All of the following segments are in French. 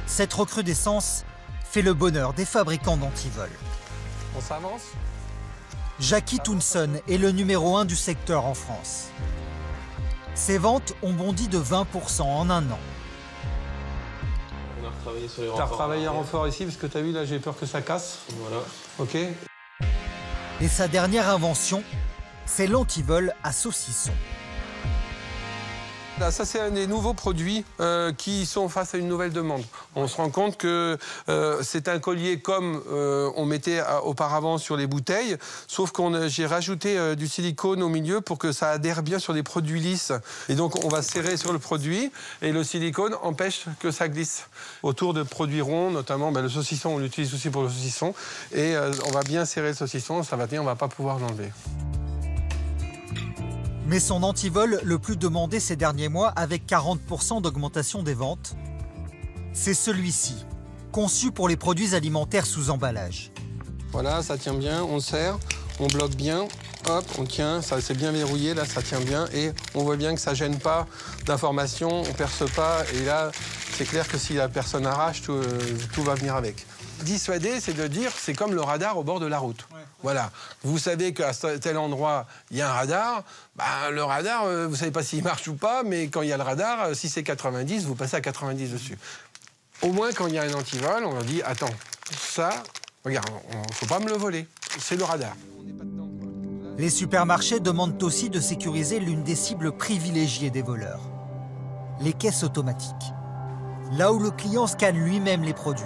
Cette recrudescence fait le bonheur des fabricants d'antivols. On s'avance. Jackie Tounson est le numéro 1 du secteur en France. Ses ventes ont bondi de 20% en un an. On a retravaillé sur les renforts. T'as retravaillé un renfort ici parce que t'as vu là, j'ai peur que ça casse. Voilà. Ok. Et sa dernière invention, c'est l'antivol à saucisson. Là, ça, c'est un des nouveaux produits qui sont face à une nouvelle demande. On se rend compte que c'est un collier comme on mettait auparavant sur les bouteilles, sauf que j'ai rajouté du silicone au milieu pour que ça adhère bien sur des produits lisses. Et donc, on va serrer sur le produit et le silicone empêche que ça glisse. Autour de produits ronds, notamment le saucisson, on l'utilise aussi pour le saucisson. Et on va bien serrer le saucisson, ça va tenir, on ne va pas pouvoir l'enlever. Mais son antivol le plus demandé ces derniers mois, avec 40% d'augmentation des ventes, c'est celui-ci, conçu pour les produits alimentaires sous emballage. Voilà, ça tient bien, on serre, on bloque bien, hop, on tient, ça c'est bien verrouillé, là ça tient bien et on voit bien que ça gêne pas d'informations, on perce pas et là c'est clair que si la personne arrache, tout va venir avec. Dissuader, c'est de dire, c'est comme le radar au bord de la route. Ouais. Voilà. Vous savez qu'à tel endroit, il y a un radar. Le radar, vous ne savez pas s'il marche ou pas, mais quand il y a le radar, si c'est 90, vous passez à 90 dessus. Au moins, quand il y a un antivol, on leur dit, attends, ça, regarde, il ne faut pas me le voler. C'est le radar. Les supermarchés demandent aussi de sécuriser l'une des cibles privilégiées des voleurs, les caisses automatiques. Là où le client scanne lui-même les produits,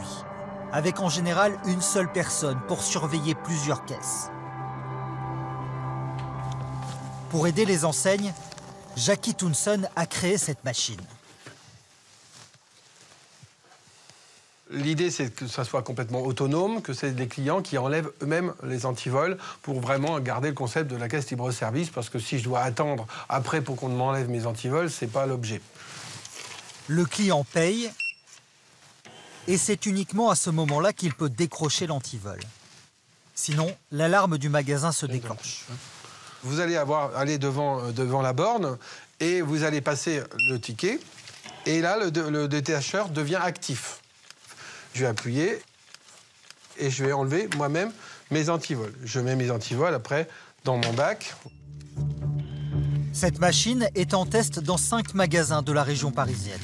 avec en général une seule personne pour surveiller plusieurs caisses. Pour aider les enseignes, Jackie Tounson a créé cette machine. L'idée, c'est que ça soit complètement autonome, que c'est des clients qui enlèvent eux-mêmes les antivols pour vraiment garder le concept de la caisse libre-service, parce que si je dois attendre après pour qu'on m'enlève mes antivols, c'est pas l'objet. Le client paye, et c'est uniquement à ce moment-là qu'il peut décrocher l'antivol. Sinon, l'alarme du magasin se déclenche. Vous allez aller devant la borne et vous allez passer le ticket. Et là, le détacheur devient actif. Je vais appuyer et je vais enlever moi-même mes antivols. Je mets mes antivols après dans mon bac. Cette machine est en test dans 5 magasins de la région parisienne.